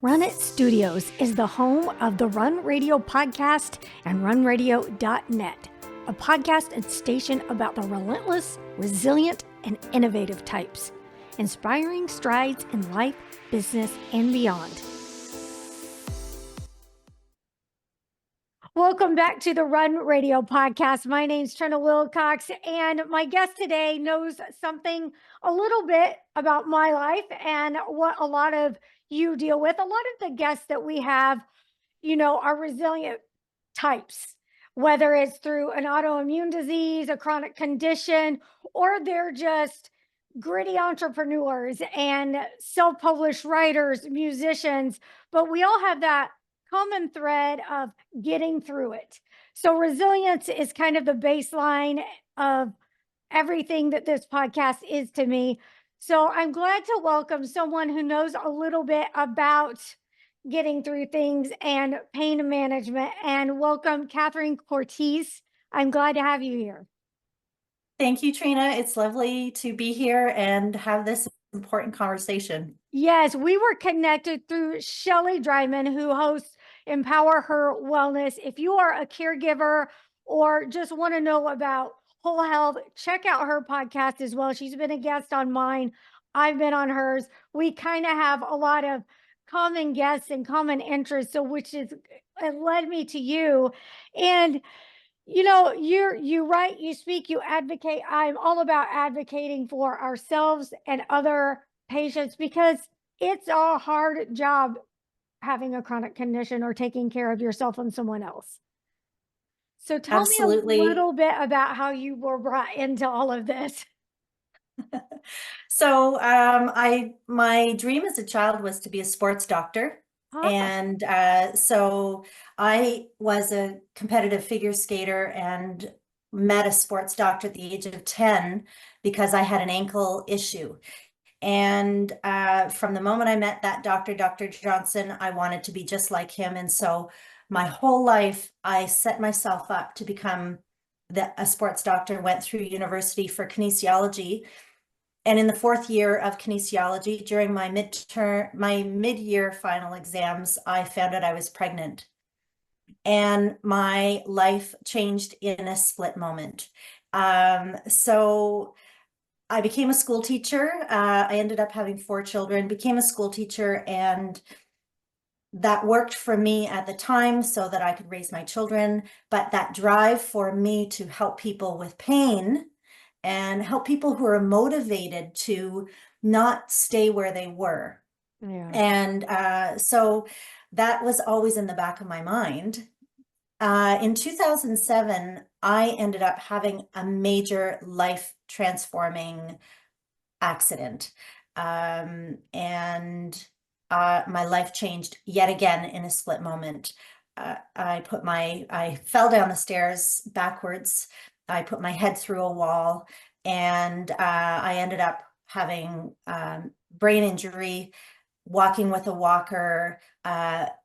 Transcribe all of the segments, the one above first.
Run It Studios is the home of the Run Radio podcast and runradio.net, a podcast and station about the relentless, resilient, and innovative types, inspiring strides in life, business, and beyond. Welcome back to the Run Radio podcast. My name's Trina Wilcox, and my guest today knows something a little bit about my life and what a lot of you deal with. A lot of the guests that we have, are resilient types, whether it's through an autoimmune disease, a chronic condition, or they're just gritty entrepreneurs and self-published writers, musicians, but we all have that common thread of getting through it. So resilience is kind of the baseline of everything that this podcast is to me. So I'm glad to welcome someone who knows a little bit about getting through things and pain management, and welcome Catherine Courtice. I'm glad to have you here. Thank you, Trina. It's lovely to be here and have this important conversation. Yes, we were connected through Shelley Dryman, who hosts Empower Her Wellness. If you are a caregiver or just want to know about whole health, check out her podcast as well. She's been a guest on mine. I've been on hers. We kind of have a lot of common guests and common interests, so which is it led me to you. And you write, you speak, you advocate. I'm all about advocating for ourselves and other patients because it's a hard job having a chronic condition or taking care of yourself and someone else. So tell me a little bit about how you were brought into all of this. So my dream as a child was to be a sports doctor. And so I was a competitive figure skater and met a sports doctor at the age of 10 because I had an ankle issue. And from the moment I met that doctor, Dr. Johnson, I wanted to be just like him. And so my whole life, I set myself up to become a sports doctor, went through university for kinesiology. And in the fourth year of kinesiology, during my mid-year final exams, I found out I was pregnant. And my life changed in a split moment. So I became a school teacher. I ended up having 4 children, became a school teacher, and that worked for me at the time so that I could raise my children. But that drive for me to help people with pain and help people who are motivated to not stay where they were. Yeah. And so that was always in the back of my mind. In 2007, I ended up having a major life transforming accident. And my life changed yet again in a split moment. I fell down the stairs backwards. I put my head through a wall, and I ended up having brain injury, walking with a walker,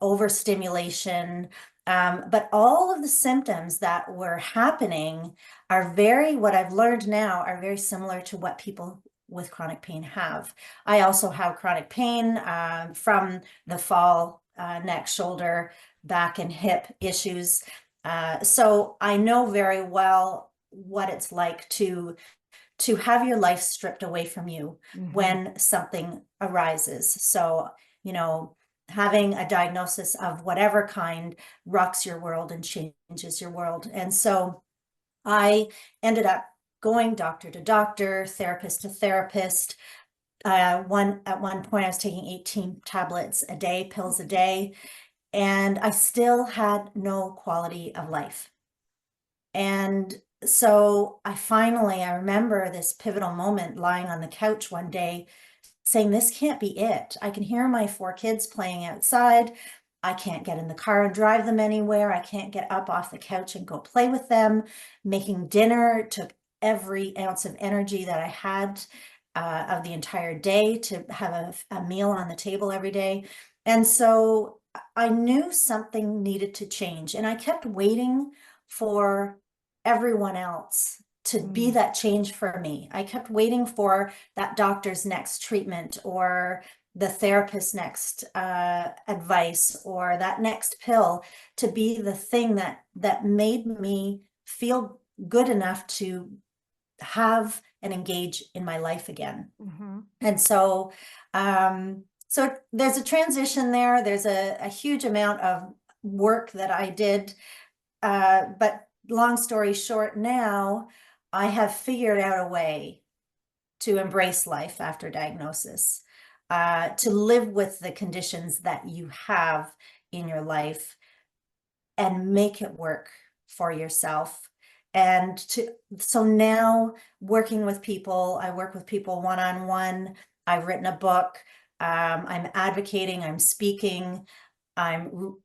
overstimulation. But all of the symptoms that were happening are what I've learned now are very similar to what people with chronic pain have. I also have chronic pain from the fall, neck, shoulder, back, and hip issues. So I know very well what it's like to have your life stripped away from you when something arises. So, having a diagnosis of whatever kind rocks your world and changes your world. And so I ended up going doctor to doctor, therapist to therapist. At one point I was taking 18 tablets a day, pills a day, and I still had no quality of life. And so I remember this pivotal moment lying on the couch one day saying, this can't be it. I can hear my 4 kids playing outside. I can't get in the car and drive them anywhere. I can't get up off the couch and go play with them. Making dinner took every ounce of energy that I had of the entire day to have a meal on the table every day. And so I knew something needed to change, and I kept waiting for everyone else to be that change for me. I kept waiting for that doctor's next treatment or the therapist's next advice or that next pill to be the thing that made me feel good enough to have and engage in my life again. Mm-hmm. And so, so there's a transition there. There's a huge amount of work that I did. But long story short, now I have figured out a way to embrace life after diagnosis, to live with the conditions that you have in your life and make it work for yourself. And so now working with people, I work with people one-on-one. I've written a book. I'm advocating, I'm speaking, I'm,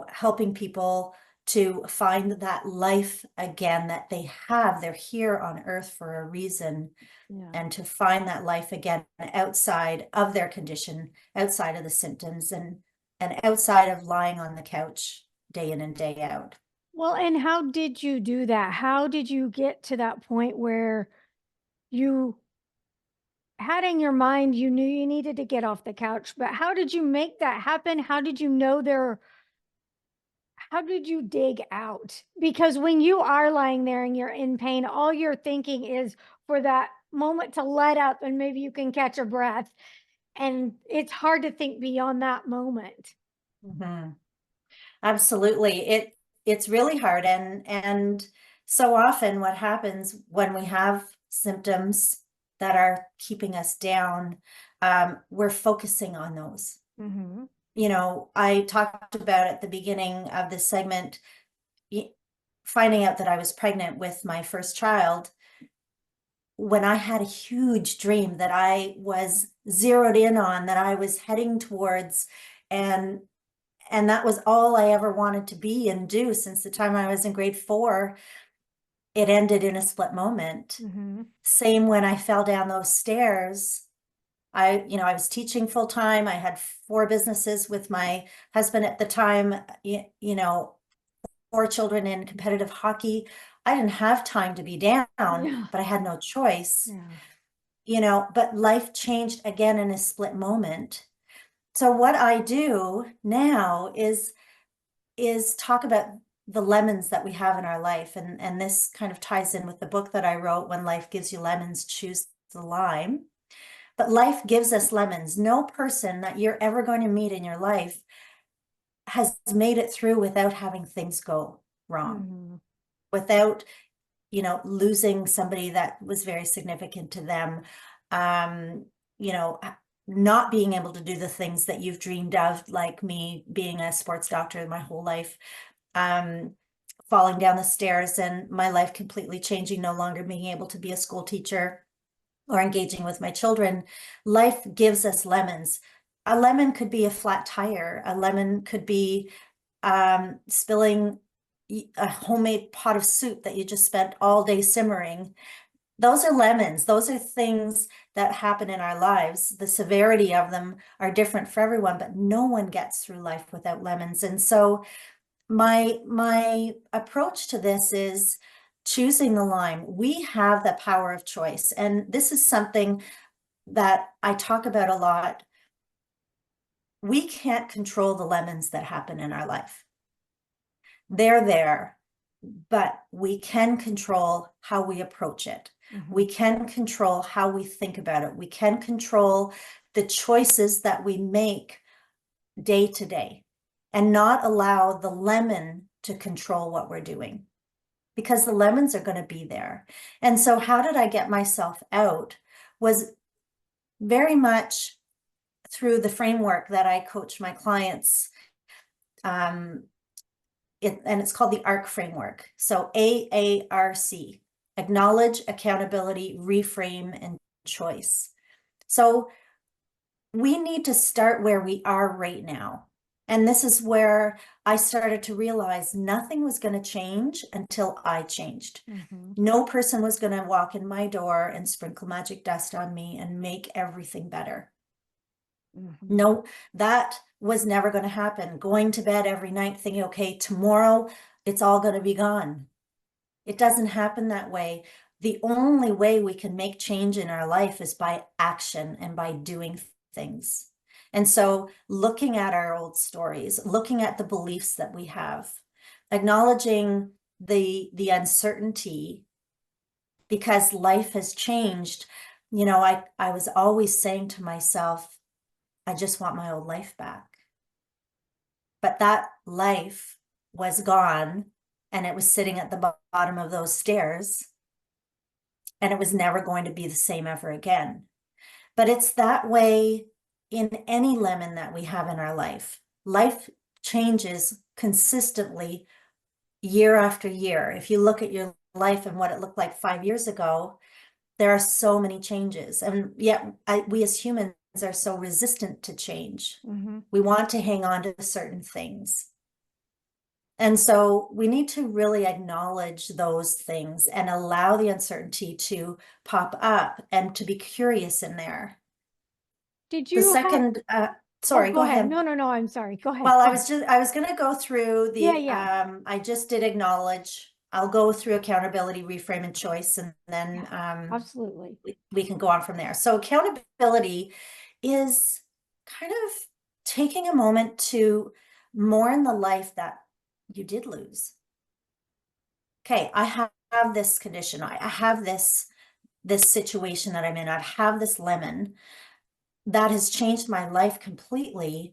helping people to find that life again that they have. They're here on earth for a reason. Yeah. And to find that life again outside of their condition, outside of the symptoms, and outside of lying on the couch day in and day out. Well, and how did you do that? How did you get to that point where you had in your mind you knew you needed to get off the couch, but how did you make that happen? How did you know there how did you dig out? Because when you are lying there and you're in pain, all you're thinking is for that moment to let up and maybe you can catch a breath. And it's hard to think beyond that moment. Mm-hmm. Absolutely. It's really hard. And so often what happens when we have symptoms that are keeping us down, we're focusing on those. Mm-hmm. I talked about at the beginning of this segment, finding out that I was pregnant with my first child when I had a huge dream that I was zeroed in on, that I was heading towards, and that was all I ever wanted to be and do since the time I was in grade 4. It ended in a split moment. Mm-hmm. Same when I fell down those stairs. I was teaching full time. I had 4 businesses with my husband at the time, 4 children in competitive hockey. I didn't have time to be down, Yeah. but I had no choice, Yeah. but life changed again in a split moment. So what I do now is talk about the lemons that we have in our life. And this kind of ties in with the book that I wrote, When Life Gives You Lemons, Choose the Lime. But life gives us lemons. No person that you're ever going to meet in your life has made it through without having things go wrong, Mm-hmm. without, losing somebody that was very significant to them, you know, not being able to do the things that you've dreamed of, like me being a sports doctor my whole life, falling down the stairs and my life completely changing, no longer being able to be a school teacher or engaging with my children. Life gives us lemons. A lemon could be a flat tire. A lemon could be spilling a homemade pot of soup that you just spent all day simmering. Those are lemons. Those are things that happen in our lives. The severity of them are different for everyone, but no one gets through life without lemons. And so my approach to this is choosing the lime. We have the power of choice. And this is something that I talk about a lot. We can't control the lemons that happen in our life. They're there, but we can control how we approach it. Mm-hmm. We can control how we think about it. We can control the choices that we make day to day and not allow the lemon to control what we're doing, because the lemons are going to be there. And so how did I get myself out was very much through the framework that I coach my clients. And it's called the ARC framework. So AARC, acknowledge, accountability, reframe, and choice. So we need to start where we are right now. And this is where I started to realize nothing was going to change until I changed. Mm-hmm. No person was going to walk in my door and sprinkle magic dust on me and make everything better. Mm-hmm. No, that was never going to happen. Going to bed every night thinking, okay, tomorrow it's all going to be gone. It doesn't happen that way. The only way we can make change in our life is by action and by doing things. And so looking at our old stories, looking at the beliefs that we have, acknowledging the uncertainty because life has changed. I was always saying to myself, I just want my old life back. But that life was gone and it was sitting at the bottom of those stairs and it was never going to be the same ever again. But it's that way in any lemon that we have in our life. Life changes consistently year after year. If you look at your life and what it looked like 5 years ago, there are so many changes. And yet we as humans are so resistant to change. Mm-hmm. We want to hang on to certain things. And so we need to really acknowledge those things and allow the uncertainty to pop up and to be curious in there. Did The you have, second, oh, sorry, go go ahead. ahead. No, I'm sorry. Go ahead. Well, Go ahead. I was going to go through Yeah. I just did acknowledge. I'll go through accountability, reframe, and choice, and then Absolutely. we can go on from there. So accountability is kind of taking a moment to mourn the life that you did lose. Okay, I have this condition. I have this situation that I'm in. I have this lemon that has changed my life completely.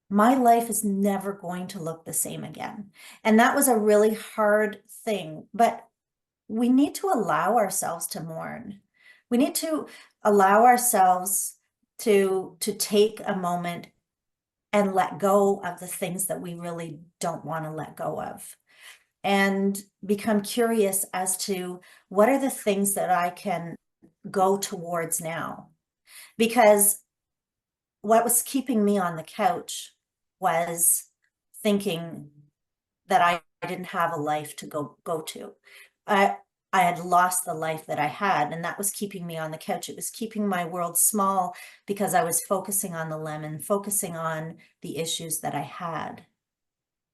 My life is never going to look the same again. And that was a really hard thing, but we need to allow ourselves to mourn. We need to allow ourselves to take a moment and let go of the things that we really don't want to let go of, and become curious as to what are the things that I can go towards now. Because what was keeping me on the couch was thinking that I didn't have a life to go to. I had lost the life that I had, and that was keeping me on the couch. It was keeping my world small because I was focusing on the lemon, focusing on the issues that I had.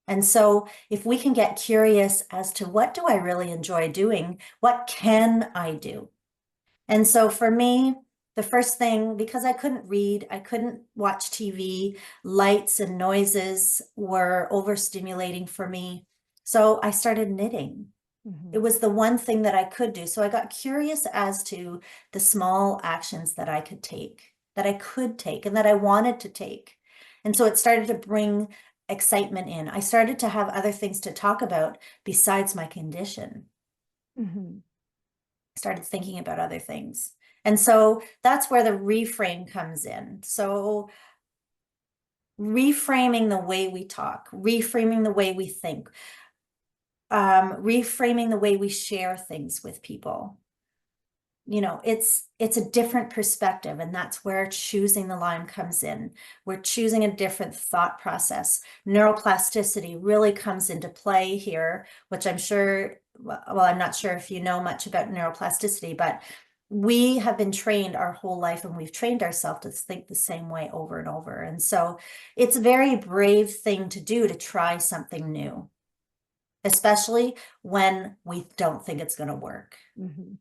And so if we can get curious as to what do I really enjoy doing? What can I do? And so for me, the first thing, because I couldn't read, I couldn't watch TV, lights and noises were overstimulating for me. So I started knitting. Mm-hmm. It was the one thing that I could do. So I got curious as to the small actions that I could take, and that I wanted to take. And so it started to bring excitement in. I started to have other things to talk about besides my condition. Mm-hmm. Started thinking about other things. And so that's where the reframe comes in. So reframing the way we talk, reframing the way we think, reframing the way we share things with people. It's a different perspective, and that's where choosing the line comes in. We're choosing a different thought process. Neuroplasticity really comes into play here, which I'm sure, well, I'm not sure if you know much about neuroplasticity, but we have been trained our whole life, and we've trained ourselves to think the same way over and over. And so it's a very brave thing to do, to try something new, especially when we don't think it's going to work. Mm-hmm.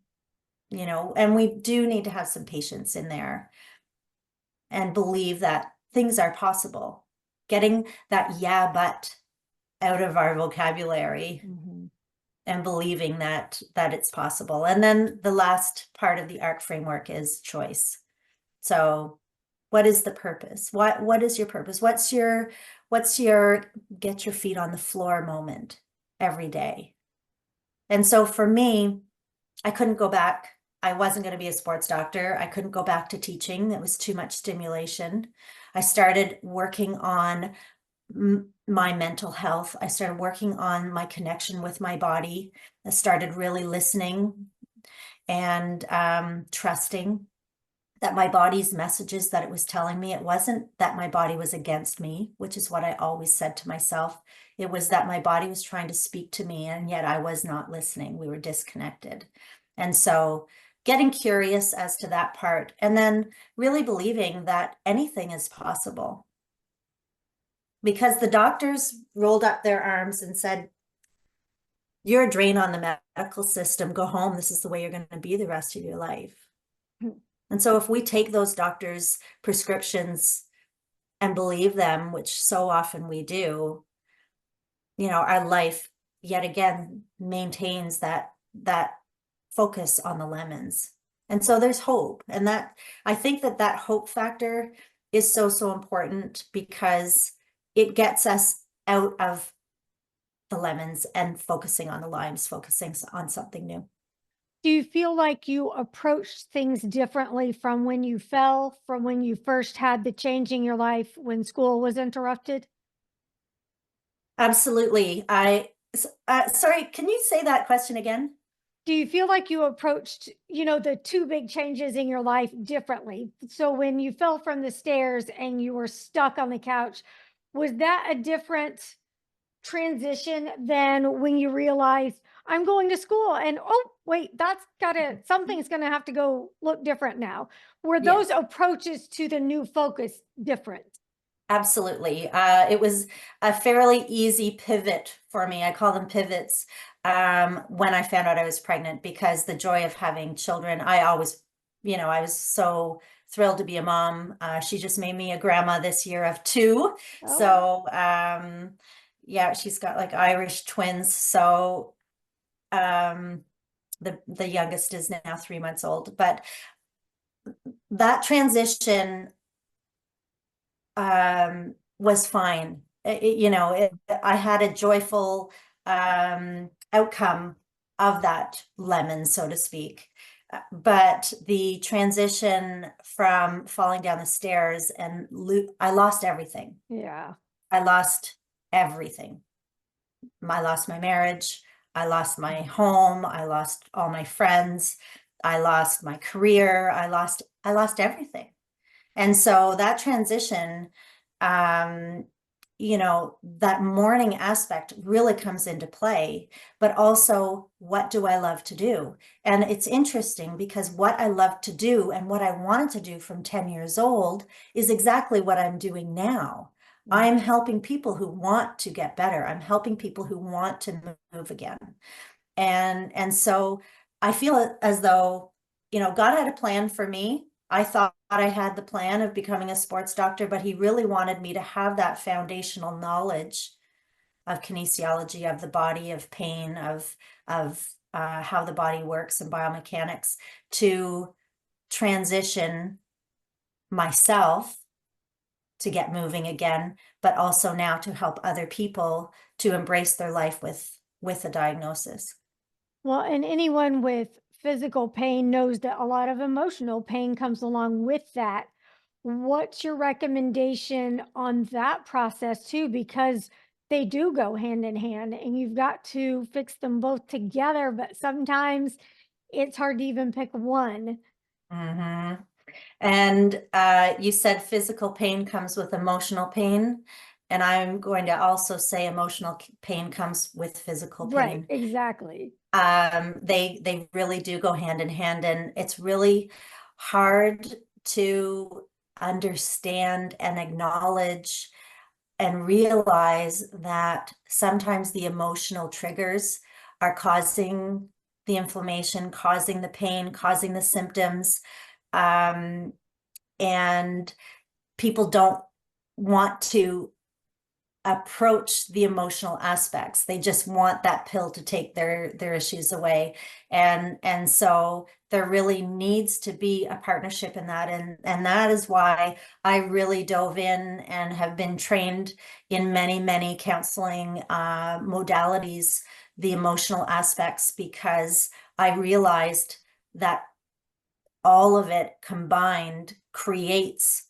And we do need to have some patience in there and believe that things are possible. Getting that yeah, but out of our vocabulary, Mm-hmm. and believing that it's possible. And then the last part of the ARC framework is choice. So what is the purpose? What is your purpose? What's your get your feet on the floor moment every day? And so for me, I couldn't go back. I wasn't going to be a sports doctor. I couldn't go back to teaching. It was too much stimulation. I started working on my mental health. I started working on my connection with my body. I started really listening and trusting that my body's messages that it was telling me, it wasn't that my body was against me, which is what I always said to myself. It was that my body was trying to speak to me, and yet I was not listening. We were disconnected. And so getting curious as to that part, and then really believing that anything is possible. Because the doctors rolled up their arms and said, you're a drain on the medical system, go home. This is the way you're going to be the rest of your life. And so if we take those doctors' prescriptions and believe them, which so often we do, our life yet again maintains that focus on the lemons. And so there's hope. And that I think that hope factor is so, so important because it gets us out of the lemons and focusing on the limes, focusing on something new. Do you feel like you approached things differently from when you fell, from when you first had the change in your life when school was interrupted? Absolutely. Sorry, can you say that question again? Do you feel like you approached, the two big changes in your life differently? So when you fell from the stairs and you were stuck on the couch, was that a different transition than when you realized I'm going to school and oh wait, that's gotta something's gonna have to go look different now? Were those Yes. approaches to the new focus different? Absolutely. It was a fairly easy pivot for me. I call them pivots, when I found out I was pregnant, because the joy of having children, I was so thrilled to be a mom. She just made me a grandma this year of two. Oh, So, yeah, she's got like Irish twins. So, um, the youngest is now 3 months old, but that transition was fine. I had a joyful outcome of that lemon, so to speak. But the transition from falling down the stairs and I lost everything. yeah. I lost everything. I lost my marriage. I lost my home. I lost all my friends. I lost my career. I lost everything. And so that transition, um, that mourning aspect really comes into play, but also what do I love to do? And it's interesting because what I love to do and what I wanted to do from 10 years old is exactly what I'm doing now. Mm. I'm helping people who want to get better. I'm helping people who want to move again. And so I feel as though, God had a plan for me. I thought I had the plan of becoming a sports doctor, but he really wanted me to have that foundational knowledge of kinesiology of the body, of pain, of how the body works and biomechanics to transition myself to get moving again, but also now to help other people to embrace their life with a diagnosis. Well, and anyone with physical pain knows that a lot of emotional pain comes along with that. What's your recommendation on that process too? Because they do go hand in hand and you've got to fix them both together, but sometimes it's hard to even pick one. Hmm. And you said physical pain comes with emotional pain. And I'm going to also say emotional pain comes with physical Right, pain. exactly. They really do go hand in hand, and it's really hard to understand and acknowledge and realize that sometimes the emotional triggers are causing the inflammation, causing the pain, causing the symptoms. Um, and people don't want to approach the emotional aspects. They just want that pill to take their issues away. And so there really needs to be a partnership in that. And that is why I really dove in and have been trained in many, many counseling modalities, the emotional aspects, because I realized that all of it combined creates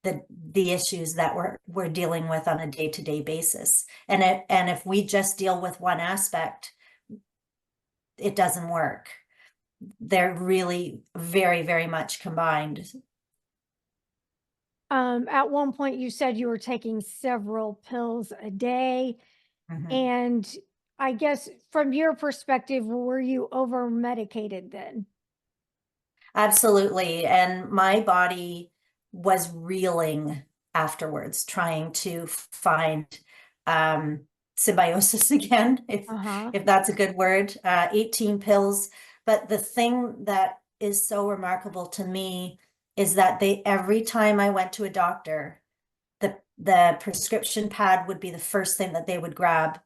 the issues that we're dealing with on a day-to-day basis. And if we just deal with one aspect, it doesn't work. They're really very, very much combined. At one point you said you were taking several pills a day. Mhm. And I guess from your perspective, were you over medicated then? Absolutely. And my body was reeling afterwards, trying to find um, symbiosis again, Uh-huh. if that's a good word. 18 pills. But the thing that is so remarkable to me is that every time I went to a doctor, the prescription pad would be the first thing that they would grab.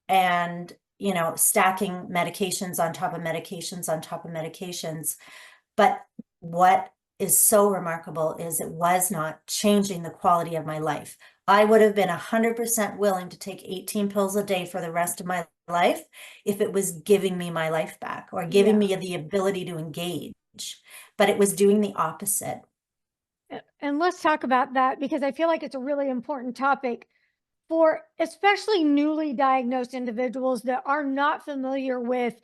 And, you know, stacking medications on top of medications on top of medications. But what is so remarkable is it was not changing the quality of my life. I would have been 100% willing to take 18 pills a day for the rest of my life if it was giving me my life back or giving me the ability to engage, but it was doing the opposite. And let's talk about that, because I feel like it's a really important topic for especially newly diagnosed individuals that are not familiar with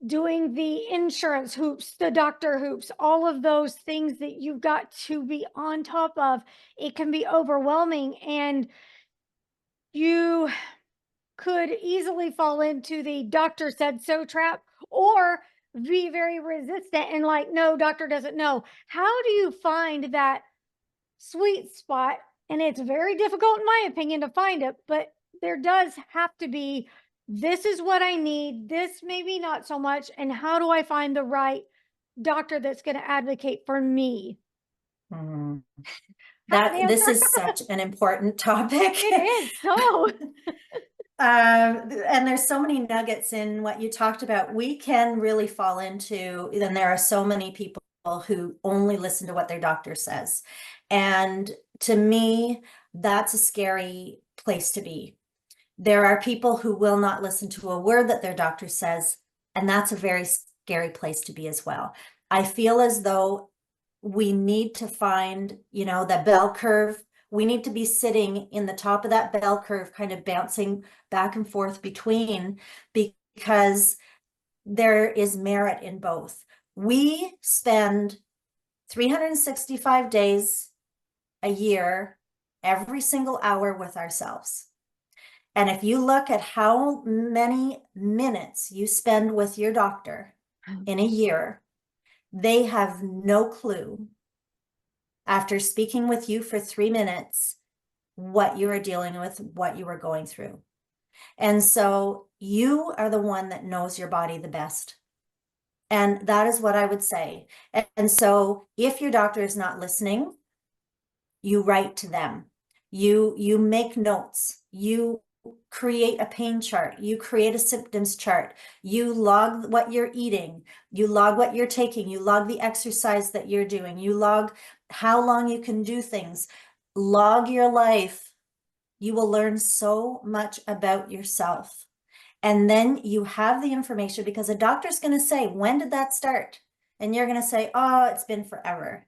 doing the insurance hoops, the doctor hoops, all of those things that you've got to be on top of. It can be overwhelming, and you could easily fall into the doctor said so trap, or be very resistant and like, no, doctor doesn't know. How do you find that sweet spot? And it's very difficult, in my opinion, to find it, but there does have to be, this is what I need, this maybe not so much. And how do I find the right doctor that's going to advocate for me? Mm. Have an This answer? is such an important topic. It is so. And there's so many nuggets in what you talked about. We can really fall into, and there are so many people who only listen to what their doctor says. And to me, that's a scary place to be. There are people who will not listen to a word that their doctor says, and that's a very scary place to be as well. I feel as though we need to find, you know, the bell curve. We need to be sitting in the top of that bell curve, kind of bouncing back and forth between, because there is merit in both. We spend 365 days a year, every single hour with ourselves. And if you look at how many minutes you spend with your doctor in a year, they have no clue, after speaking with you for 3 minutes, what you are dealing with, what you are going through. And so you are the one that knows your body the best. And that is what I would say. And so if your doctor is not listening, you write to them. You make notes. You create a pain chart. You create a symptoms chart. You log what you're eating. You log what you're taking. You log the exercise that you're doing. You log how long you can do things. Log your life. You will learn so much about yourself. And then you have the information, because a doctor's going to say, when did that start? And you're going to say, oh, it's been forever.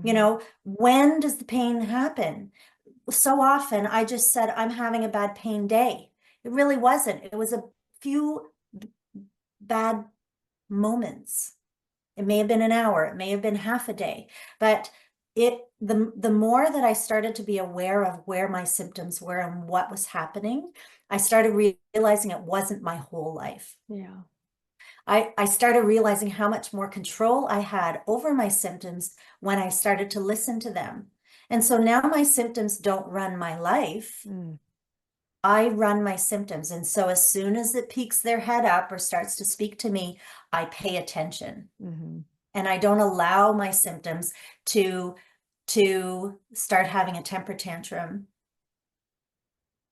You know, when does the pain happen? So often I just said, I'm having a bad pain day. It really wasn't. It was a few bad moments. It may have been an hour, it may have been half a day, but the more that I started to be aware of where my symptoms were and what was happening, I started realizing it wasn't my whole life. Yeah. I started realizing how much more control I had over my symptoms when I started to listen to them. And so now my symptoms don't run my life. I run my symptoms. And so as soon as it peeks their head up or starts to speak to me, I pay attention. And I don't allow my symptoms to start having a temper tantrum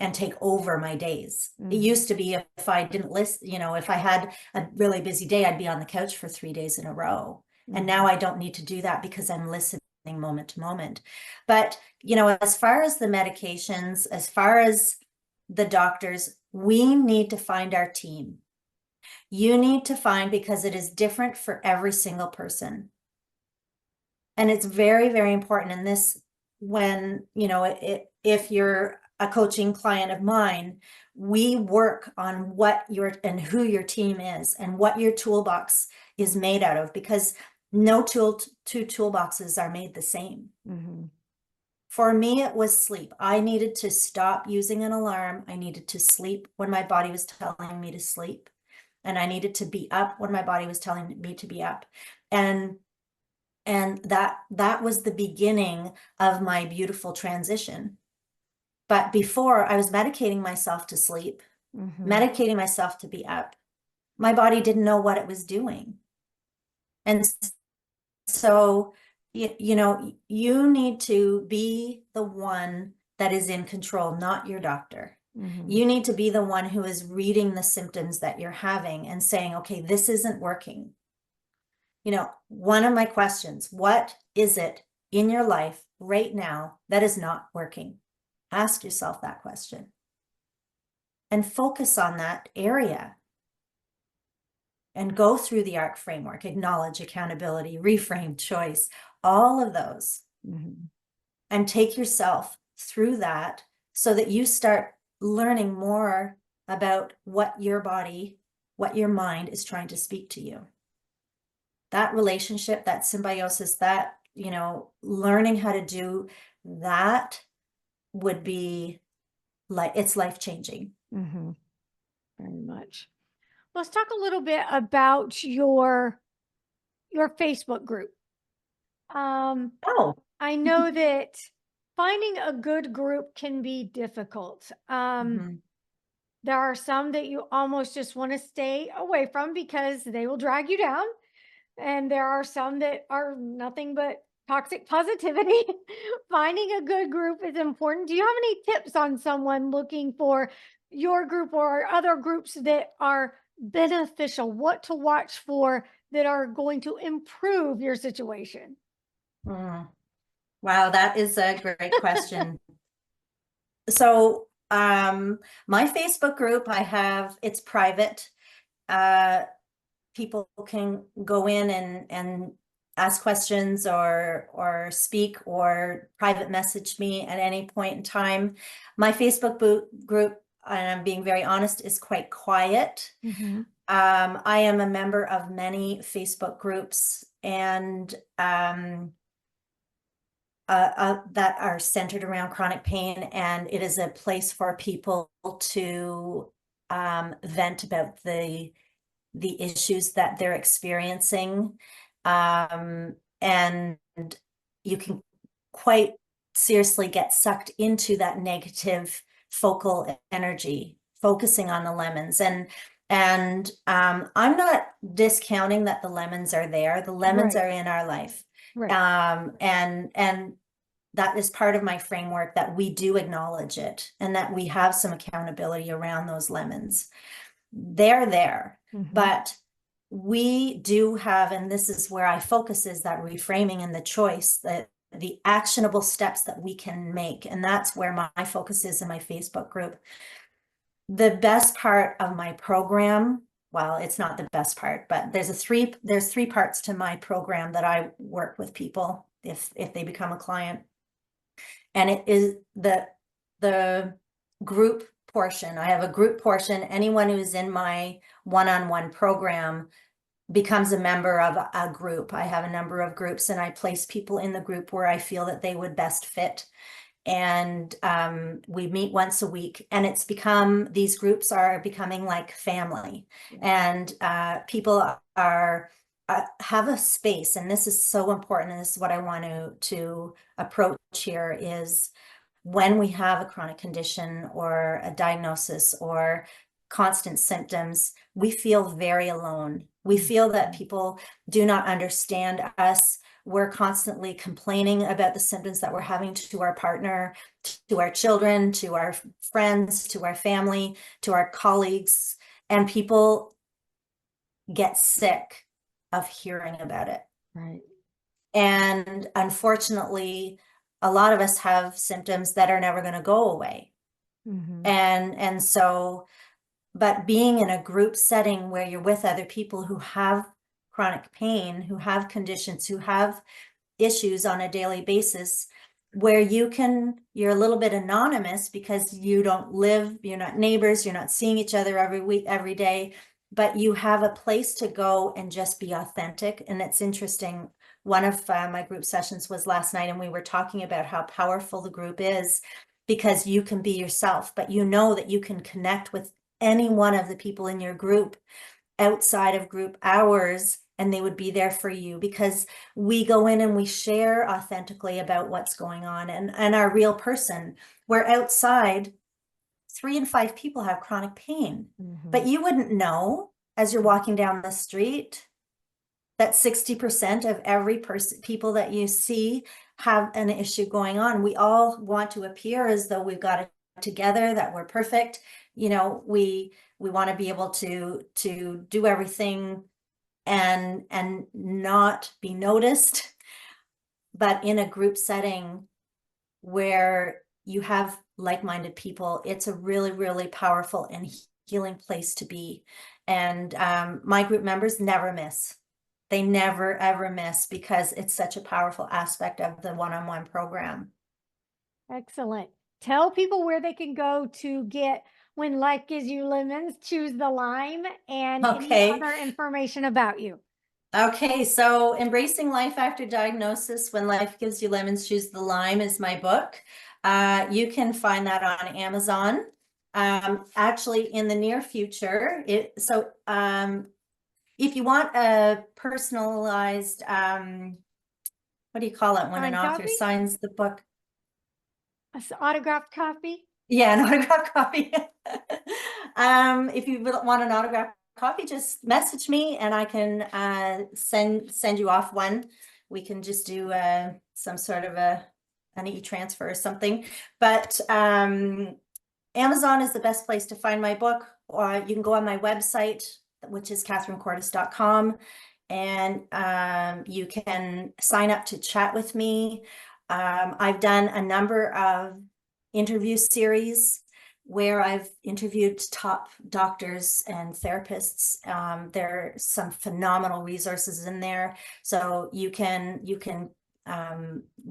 and take over my days. It used to be, if I didn't listen, you know, if I had a really busy day, I'd be on the couch for 3 days in a row. And now I don't need to do that because I'm listening moment to moment. But, you know, as far as the medications, as far as the doctors, we need to find our team. You need to find, because it is different for every single person. And it's very, very important in this, when, you know, if you're a coaching client of mine, we work on what your and who your team is and what your toolbox is made out of, because no two toolboxes are made the same. For me, it was sleep. I needed to stop using an alarm. I needed to sleep when my body was telling me to sleep. And I needed to be up when my body was telling me to be up. And that was the beginning of my beautiful transition. But before, I was medicating myself to sleep, medicating myself to be up. My body didn't know what it was doing. And so you know, you need to be the one that is in control, not your doctor. Mm-hmm. You need to be the one who is reading the symptoms that you're having and saying, okay, this isn't working. You know, one of my questions, what is it in your life right now that is not working? Ask yourself that question and focus on that area and go through the ARC framework, acknowledge, accountability, reframe, choice, all of those, Mm-hmm. and take yourself through that so that you start learning more about what your body, what your mind is trying to speak to you. That relationship, that symbiosis, that, you know, learning how to do that would be like, it's life-changing. Mm-hmm. Very much. Let's talk a little bit about your Facebook group. Oh, I know that finding a good group can be difficult. mhm. There are some that you almost just want to stay away from because they will drag you down. And there are some that are nothing but toxic positivity. Finding a good group is important. Do you have any tips on someone looking for your group or other groups that are beneficial? What to watch for that are going to improve your situation? Mm. Wow, that is a great question. So, my Facebook group, it's private. Uh, People can go in and ask questions or speak or private message me at any point in time. My Facebook group, and I'm being very honest, is quite quiet. Mm-hmm. I am a member of many Facebook groups and that are centered around chronic pain, and it is a place for people to vent about the issues that they're experiencing. And you can quite seriously get sucked into that negative focal energy, focusing on the lemons. And I'm not discounting that the lemons are there. The lemons Right, are in our life. right. And that is part of my framework, that we do acknowledge it and that we have some accountability around those lemons. They're there, Mm-hmm. but we do have, and this is where I focus, is that reframing and the choice, that the actionable steps that we can make. And that's where my focus is in my Facebook group. The best part of my program, well, it's not the best part, but there's three parts to my program that I work with people if they become a client. And it is the group portion. I have a group portion. Anyone who's in my one-on-one program becomes a member of a group. I have a number of groups and I place people in the group where I feel that they would best fit. And we meet once a week, and these groups are becoming like family. And people have a space, and this is so important, and this is what I want to approach here, is when we have a chronic condition or a diagnosis or constant symptoms, we feel very alone. We feel that people do not understand us. We're constantly complaining about the symptoms that we're having to our partner, to our children, to our friends, to our family, to our colleagues, and people get sick of hearing about it. Right. And unfortunately, a lot of us have symptoms that are never going to go away. Mm-hmm. And so, but being in a group setting where you're with other people who have chronic pain, who have conditions, who have issues on a daily basis, where you're a little bit anonymous because you don't live, you're not neighbors, you're not seeing each other every week, every day, but you have a place to go and just be authentic. And it's interesting. One of my group sessions was last night, and we were talking about how powerful the group is, because you can be yourself, but you know that you can connect with any one of the people in your group outside of group hours, and they would be there for you, because we go in and we share authentically about what's going on and our real person. Where outside, 3 in 5 people have chronic pain, Mm-hmm. but you wouldn't know as you're walking down the street that 60% of every people that you see have an issue going on. We all want to appear as though we've got it together, that we're perfect. We want to be able to do everything and not be noticed. But in a group setting where you have like-minded people, it's a really, really powerful and healing place to be. And my group members never miss. They never, ever miss, because it's such a powerful aspect of the one-on-one program. Excellent. Tell people where they can go to get When Life Gives You Lemons, Choose the Lime, and any Okay. other information about you. Okay, so Embracing Life After Diagnosis, When Life Gives You Lemons, Choose the Lime is my book. You can find that on Amazon. Actually, in the near future, if you want a personalized, what do you call it when an Signed author copy? signs the book? Autographed copy? Yeah, an autograph copy. If you want an autograph copy, just message me and I can send you off one. We can just do some sort of an e-transfer or something. But Amazon is the best place to find my book, or you can go on my website, which is catherinecourtice.com, and you can sign up to chat with me. I've done a number of interview series where I've interviewed top doctors and therapists. There are some phenomenal resources in there, so you can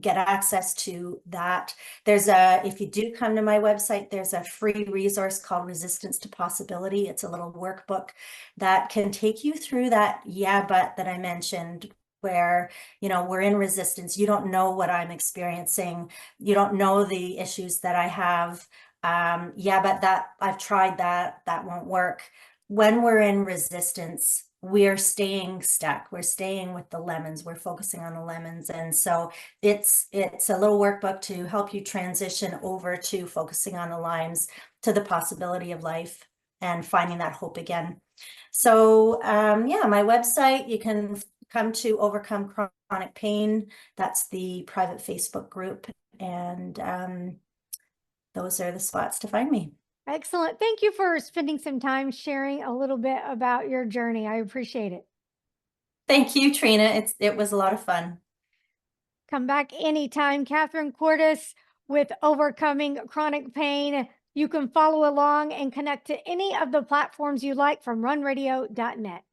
get access to that. If you do come to my website, there's a free resource called Resistance to Possibility. It's a little workbook that can take you through that but that I mentioned, where we're in resistance. You don't know what I'm experiencing. You don't know the issues that I have. But that I've tried that won't work. When we're in resistance, we're staying stuck. We're staying with the lemons. We're focusing on the lemons. And so it's a little workbook to help you transition over to focusing on the limes, to the possibility of life and finding that hope again. So my website, you can come to Overcome Chronic Pain. That's the private Facebook group. And those are the spots to find me. Excellent. Thank you for spending some time sharing a little bit about your journey. I appreciate it. Thank you, Trina. It was a lot of fun. Come back anytime. Catherine Courtice with Overcoming Chronic Pain. You can follow along and connect to any of the platforms you like from runradio.net.